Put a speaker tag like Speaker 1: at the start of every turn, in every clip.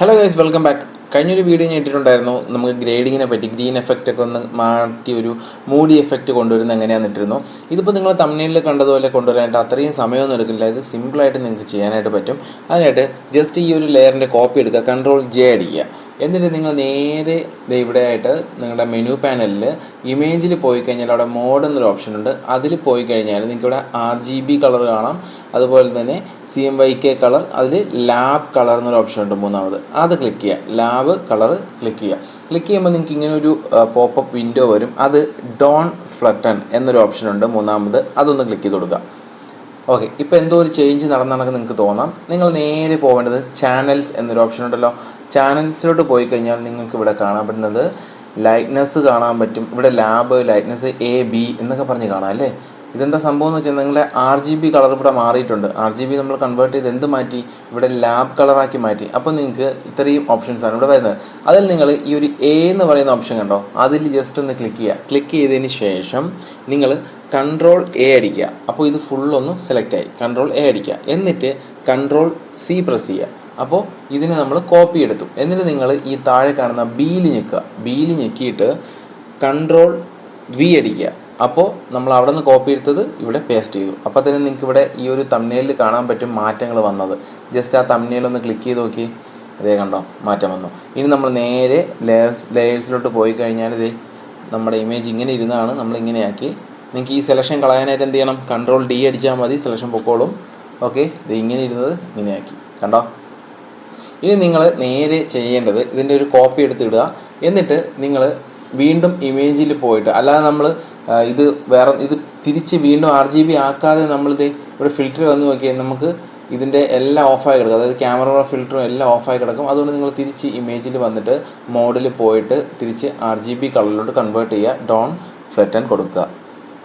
Speaker 1: Hello guys, welcome back. കഴിഞ്ഞൊരു video ഞാൻ ഇട്ടിട്ടുണ്ടായിരുന്നു. നമുക്ക് ഗ്രേഡിങ്ങിനെ പറ്റി, ഗ്രീൻ എഫക്റ്റ് ഒക്കെ ഒന്ന് മാറ്റി ഒരു മൂഡി എഫക്റ്റ് കൊണ്ടുവരുന്നത് എങ്ങനെയാണെന്ന് ഇട്ടിരുന്നു. ഇതിപ്പോൾ നിങ്ങൾ തംബ്നെയിലിൽ കണ്ടതുപോലെ കൊണ്ടുവരാനായിട്ട് അത്രയും സമയമൊന്നും എടുക്കില്ല. ഇത് സിമ്പിളായിട്ട് നിങ്ങൾക്ക് ചെയ്യാനായിട്ട് പറ്റും. അതിനായിട്ട് ജസ്റ്റ് ഈ ഒരു ലെയറിൻ്റെ കോപ്പി എടുക്കുക, Ctrl+J അടിക്കുക. എന്നിട്ട് നിങ്ങൾ നേരെ ഇവിടെ ആയിട്ട് നിങ്ങളുടെ മെനു പാനലിൽ ഇമേജിൽ പോയി കഴിഞ്ഞാൽ അവിടെ മോഡ് എന്നൊരു ഓപ്ഷൻ ഉണ്ട്. അതിൽ പോയി കഴിഞ്ഞാൽ നിങ്ങൾക്ക് ഇവിടെ RGB കളർ കാണാം, അതുപോലെ തന്നെ CMYK കളർ, അതിൽ ലാബ് കളർ എന്നൊരു ഓപ്ഷൻ ഉണ്ട് മൂന്നാമത്. അത് ക്ലിക്ക് ചെയ്യുക, ലാബ് കളർ ക്ലിക്ക് ചെയ്യുക. ക്ലിക്ക് ചെയ്യുമ്പോൾ നിങ്ങൾക്ക് ഇങ്ങനെ ഒരു പോപ്പപ്പ് വിൻഡോ വരും. അത് ഡോൺ ഫ്ലട്ടൺ എന്നൊരു ഓപ്ഷൻ ഉണ്ട് മൂന്നാമത്, അതൊന്ന് ക്ലിക്ക് ചെയ്ത് കൊടുക്കുക. ഓക്കെ, ഇപ്പോൾ എന്തോ ഒരു ചേഞ്ച് നടന്നതൊക്കെ നിങ്ങൾക്ക് തോന്നാം. നിങ്ങൾ നേരെ പോകേണ്ടത് ചാനൽസ് എന്നൊരു ഓപ്ഷൻ ഉണ്ടല്ലോ. ചാനൽസിലോട്ട് പോയി കഴിഞ്ഞാൽ നിങ്ങൾക്ക് ഇവിടെ കാണാൻ പറ്റുന്നത് ലൈറ്റ്നസ് കാണാൻ പറ്റും. ഇവിടെ ലാബ്, ലൈറ്റ്നസ് AB എന്നൊക്കെ പറഞ്ഞ് കാണാം അല്ലേ. ഇതെന്താ സംഭവം എന്ന് വെച്ചാൽ നിങ്ങളുടെ RGB കളർ ഇവിടെ മാറിയിട്ടുണ്ട്. RGB നമ്മൾ കൺവേർട്ട് ചെയ്ത് എന്ത് മാറ്റി, ഇവിടെ ലാബ് കളറാക്കി മാറ്റി. അപ്പോൾ നിങ്ങൾക്ക് ഇത്രയും ഓപ്ഷൻസാണ് ഇവിടെ വരുന്നത്. അതിൽ നിങ്ങൾ ഈ ഒരു A എന്ന് പറയുന്ന ഓപ്ഷൻ കണ്ടോ, അതിൽ ജസ്റ്റ് ഒന്ന് ക്ലിക്ക് ചെയ്യുക. ക്ലിക്ക് ചെയ്തതിന് ശേഷം നിങ്ങൾ Ctrl+A അടിക്കുക. അപ്പോൾ ഇത് ഫുള്ളൊന്ന് സെലക്ട് ആയി. Ctrl+A അടിക്കുക. എന്നിട്ട് Ctrl+C പ്രസ് ചെയ്യുക. അപ്പോൾ ഇതിനെ നമ്മൾ കോപ്പി എടുത്തു. എന്നിട്ട് നിങ്ങൾ ഈ താഴെ കാണുന്ന ബിയിൽ ഞെക്കുക. ബിയിൽ ഞെക്കിയിട്ട് Ctrl+V അടിക്കുക. അപ്പോൾ നമ്മൾ അവിടെ നിന്ന് കോപ്പി എടുത്തത് ഇവിടെ പേസ്റ്റ് ചെയ്തു. അപ്പോൾ തന്നെ നിങ്ങൾക്ക് ഇവിടെ ഈ ഒരു തംബ്നെയിലിൽ കാണാൻ പറ്റും മാറ്റങ്ങൾ വന്നത്. ജസ്റ്റ് ആ തംബ്നെയിൽ ഒന്ന് ക്ലിക്ക് ചെയ്ത് നോക്കി, അതേ കണ്ടോ മാറ്റം വന്നു. ഇനി നമ്മൾ നേരെ ലെയേഴ്സിലോട്ട് പോയി കഴിഞ്ഞാൽ ഇത് നമ്മുടെ ഇമേജ് ഇങ്ങനെ ഇരുന്നാണ് നമ്മൾ ഇങ്ങനെയാക്കി. നിങ്ങൾക്ക് ഈ സെലക്ഷൻ കളയാനായിട്ട് എന്ത് ചെയ്യണം, Ctrl+D അടിച്ചാൽ മതി, സെലക്ഷൻ പൊക്കോളും. ഓക്കെ, ഇത് ഇങ്ങനെ ഇരുന്നത് ഇങ്ങനെയാക്കി, കണ്ടോ. ഇനി നിങ്ങൾ നേരെ ചെയ്യേണ്ടത് ഇതിൻ്റെ ഒരു കോപ്പി എടുത്തിടുക. എന്നിട്ട് നിങ്ങൾ വീണ്ടും ഇമേജിൽ പോയിട്ട്, അല്ലാതെ നമ്മൾ ഇത് തിരിച്ച് വീണ്ടും RGB ആക്കാതെ നമ്മളിത് ഇവിടെ ഫിൽറ്റർ വന്ന് നോക്കിയാൽ നമുക്ക് ഇതിൻ്റെ എല്ലാം ഓഫായി കിടക്കും. അതായത് ക്യാമറ ഫിൽറ്ററും എല്ലാം ഓഫായി കിടക്കും. അതുകൊണ്ട് നിങ്ങൾ തിരിച്ച് ഇമേജിൽ വന്നിട്ട് മോഡിൽ പോയിട്ട് തിരിച്ച് RGB കളറിലോട്ട് കൺവേർട്ട് ചെയ്യുക. ഡോൺ ഫ്ലട്ടൺ കൊടുക്കുക.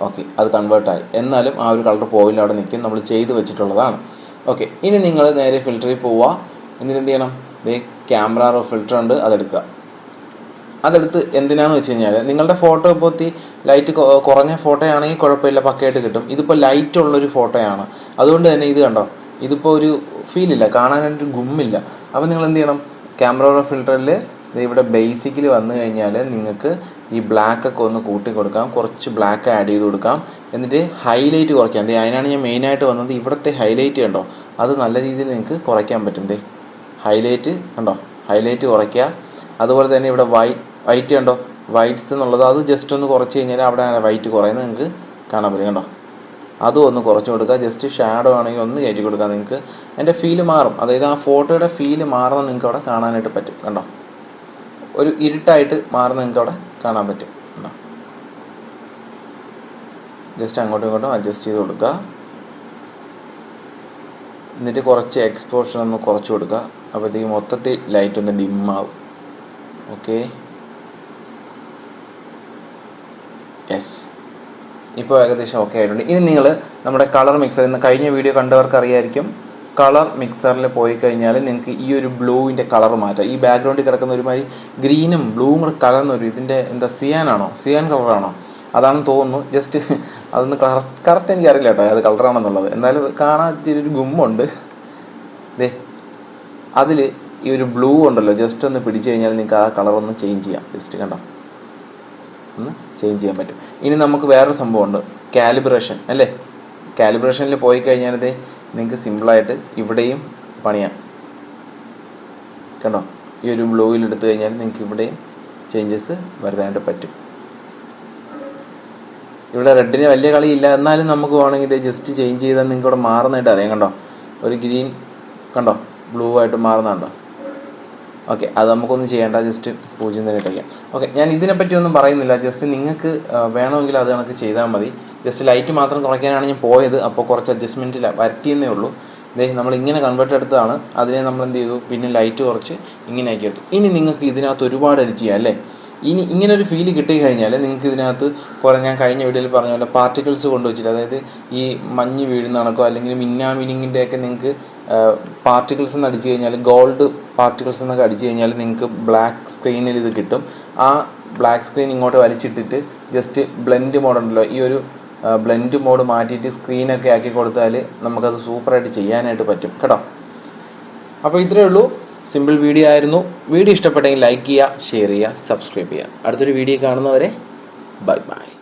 Speaker 1: ഓക്കെ, അത് കൺവേർട്ടായി. എന്നാലും ആ ഒരു കളർ പോയില്ല, അവിടെ നിൽക്കും. നമ്മൾ ചെയ്ത് വെച്ചിട്ടുള്ളതാണ്. ഓക്കെ, ഇനി നിങ്ങൾ നേരെ ഫിൽറ്ററിൽ പോവുക. എന്നിട്ട് എന്ത് ചെയ്യണം, ക്യാമറ ഫിൽറ്റർ ഉണ്ട്, അതെടുക്കുക. അതെടുത്ത് എന്തിനാണെന്ന് വെച്ച് കഴിഞ്ഞാൽ നിങ്ങളുടെ ഫോട്ടോ ഇപ്പോൾ ലൈറ്റ് കുറഞ്ഞ ഫോട്ടോ ആണെങ്കിൽ കുഴപ്പമില്ല, പക്കയായിട്ട് കിട്ടും. ഇതിപ്പോൾ ലൈറ്റ് ഉള്ളൊരു ഫോട്ടോയാണ്, അതുകൊണ്ട് തന്നെ ഇത് കണ്ടോ, ഇതിപ്പോൾ ഒരു ഫീലില്ല, കാണാനായിട്ടൊരു ഗുമ്മില്ല. അപ്പോൾ നിങ്ങൾ എന്ത് ചെയ്യണം, ക്യാമറ ഫിൽറ്ററിൽ ഇവിടെ ബേസിക്കിൽ വന്നു കഴിഞ്ഞാൽ നിങ്ങൾക്ക് ഈ ബ്ലാക്ക് ഒക്കെ ഒന്ന് കൂട്ടി കൊടുക്കാം, കുറച്ച് ബ്ലാക്ക് ആഡ് ചെയ്ത് കൊടുക്കാം. എന്നിട്ട് ഹൈലൈറ്റ് കുറയ്ക്കാം. അതിനാണ് ഞാൻ മെയിനായിട്ട് വന്നത്. ഇവിടുത്തെ ഹൈലൈറ്റ് കണ്ടോ, അത് നല്ല രീതിയിൽ നിങ്ങൾക്ക് കുറയ്ക്കാൻ പറ്റും. ഹൈലൈറ്റ് കണ്ടോ, ഹൈലൈറ്റ് കുറയ്ക്കുക. അതുപോലെ തന്നെ ഇവിടെ വൈറ്റ് കണ്ടോ, വൈറ്റ്സ് എന്നുള്ളത് അത് ജസ്റ്റ് ഒന്ന് കുറച്ച് കഴിഞ്ഞാൽ അവിടെ വൈറ്റ് കുറയുന്നത് നിങ്ങൾക്ക് കാണാൻ പറ്റും. കണ്ടോ, അതും ഒന്ന് കുറച്ച് കൊടുക്കുക. ജസ്റ്റ് ഷാഡോ ആണെങ്കിൽ ഒന്ന് കയറ്റി കൊടുക്കുക. നിങ്ങൾക്ക് അതിൻ്റെ ഫീല് മാറും. അതായത് ആ ഫോട്ടോയുടെ ഫീല് മാറുന്നത് നിങ്ങൾക്ക് അവിടെ കാണാനായിട്ട് പറ്റും. കണ്ടോ, ഒരു ഇരുട്ടായിട്ട് മാറുന്നത് നിങ്ങൾക്ക് അവിടെ കാണാൻ പറ്റും. കണ്ടോ, ജസ്റ്റ് അങ്ങോട്ടും ഇങ്ങോട്ടും അഡ്ജസ്റ്റ് ചെയ്ത് കൊടുക്കുക. എന്നിട്ട് കുറച്ച് എക്സ്പോഷർ ഒന്ന് കുറച്ച് കൊടുക്കുക. അപ്പോഴത്തേക്ക് മൊത്തത്തിൽ ലൈറ്റ് ഒന്ന് ഡിമ്മാവും. ഓക്കെ, യെസ്, ഇപ്പോൾ ഏകദേശം ഓക്കെ ആയിട്ടുണ്ട്. ഇനി നിങ്ങൾ നമ്മുടെ കളർ മിക്സർ, ഇന്ന് കഴിഞ്ഞ വീഡിയോ കണ്ടവർക്ക് അറിയായിരിക്കും. കളർ മിക്സറിൽ പോയി കഴിഞ്ഞാൽ നിങ്ങൾക്ക് ഈ ഒരു ബ്ലൂവിൻ്റെ കളർ മാറ്റാം. ഈ ബാക്ക്ഗ്രൗണ്ടിൽ കിടക്കുന്ന ഒരുമാതിരി ഗ്രീനും ബ്ലൂവും കൂടെ കലർന്നൊരു ഇതിൻ്റെ എന്താ സിയാൻ കളറാണോ അതാണെന്ന് തോന്നുന്നു. ജസ്റ്റ് അതൊന്ന് കറക്റ്റ് എനിക്കറിയില്ല കേട്ടോ അത് കളറാണെന്നുള്ളത്. എന്നാലും കാണാൻ ഇത്തിരി ഒരു ഗുമ്മുണ്ട്. അതിൽ ഈ ഒരു ബ്ലൂ ഉണ്ടല്ലോ, ജസ്റ്റ് ഒന്ന് പിടിച്ചു കഴിഞ്ഞാൽ നിങ്ങൾക്ക് ആ കളർ ഒന്ന് ചേഞ്ച് ചെയ്യാം. ജസ്റ്റ് കണ്ടോ, ഒന്ന് ചേഞ്ച് ചെയ്യാൻ പറ്റും. ഇനി നമുക്ക് വേറൊരു സംഭവമുണ്ട്, കാലിബ്രേഷൻ അല്ലേ. കാലിബ്രേഷനിൽ പോയി കഴിഞ്ഞാൽ നിങ്ങൾക്ക് സിമ്പിളായിട്ട് ഇവിടെയും പണിയാം. കണ്ടോ, ഈ ഒരു ബ്ലൂവിൽ എടുത്തു കഴിഞ്ഞാൽ നിങ്ങൾക്ക് ഇവിടെയും ചേഞ്ചസ് വരുത്താനായിട്ട് പറ്റും. ഇവിടെ റെഡിന് വലിയ കളിയില്ല, എന്നാലും നമുക്ക് വേണമെങ്കിൽ ഇത് ജസ്റ്റ് ചേഞ്ച് ചെയ്താൽ നിങ്ങൾക്ക് ഇവിടെ മാറുന്നതായിട്ട് അറിയാം. കണ്ടോ, ഒരു ഗ്രീൻ കണ്ടോ, ബ്ലൂ ആയിട്ട് മാറുന്നുണ്ടോ. ഓക്കെ, അത് നമുക്കൊന്നും ചെയ്യേണ്ട, ജസ്റ്റ് 0 തന്നെ ഇട്ടേക്കാം. ഓക്കെ, ഞാൻ ഇതിനെപ്പറ്റി ഒന്നും പറയുന്നില്ല. ജസ്റ്റ് നിങ്ങൾക്ക് വേണമെങ്കിൽ അത് കണക്ക് ചെയ്താൽ മതി. ജസ്റ്റ് ലൈറ്റ് മാത്രം കുറയ്ക്കാനാണ് ഞാൻ പോയത്. അപ്പോൾ കുറച്ച് അഡ്ജസ്റ്റ്മെൻറ്റിൽ വരുത്തിയെന്നേ ഉള്ളൂ. നമ്മൾ ഇങ്ങനെ കൺവേർട്ട് എടുത്തതാണ്. അതിനെ നമ്മൾ എന്ത് ചെയ്തു, പിന്നെ ലൈറ്റ് കുറച്ച് ഇങ്ങനെ ആക്കി എടുത്തു. ഇനി നിങ്ങൾക്ക് ഇതിനകത്ത് ഒരുപാട് എഡിറ്റ് ചെയ്യാം അല്ലേ. ഇനി ഇങ്ങനൊരു ഫീല് കിട്ടിക്കഴിഞ്ഞാൽ നിങ്ങൾക്ക് ഇതിനകത്ത് കുറേ, ഞാൻ കഴിഞ്ഞ വീഡിയോയിൽ പറഞ്ഞ പോലെ പാർട്ടിക്കിൾസ് കൊണ്ടുവച്ചിട്ട്, അതായത് ഈ മഞ്ഞ് വീഴുന്ന കണക്കോ അല്ലെങ്കിൽ മിന്നാമിനിങ്ങിൻ്റെയൊക്കെ നിങ്ങൾക്ക് പാർട്ടിക്കിൾസ് എന്ന് അടിച്ചു കഴിഞ്ഞാൽ, ഗോൾഡ് പാർട്ടിക്കിൾസ് എന്നൊക്കെ അടിച്ചു കഴിഞ്ഞാൽ നിങ്ങൾക്ക് ബ്ലാക്ക് സ്ക്രീനിൽ ഇത് കിട്ടും. ആ ബ്ലാക്ക് സ്ക്രീൻ ഇങ്ങോട്ട് വലിച്ചിട്ടിട്ട് ജസ്റ്റ് ബ്ലെൻഡ് മോഡ് ഉണ്ടല്ലോ, ഈ ഒരു ബ്ലെൻഡ് മോഡ് മാറ്റിയിട്ട് സ്ക്രീനൊക്കെ ആക്കി കൊടുത്താൽ നമുക്കത് സൂപ്പറായിട്ട് ചെയ്യാനായിട്ട് പറ്റും കേട്ടോ. അപ്പോൾ ഇത്രയേ ഉള്ളൂ. സിമ്പിൾ വീഡിയോ ആയിരുന്നു. വീഡിയോ ഇഷ്ടപ്പെട്ടെങ്കിൽ ലൈക്ക് ചെയ്യുക, ഷെയർ ചെയ്യുക, സബ്സ്ക്രൈബ് ചെയ്യുക. അടുത്തൊരു വീഡിയോ കാണുന്നവരെ ബൈ ബൈ.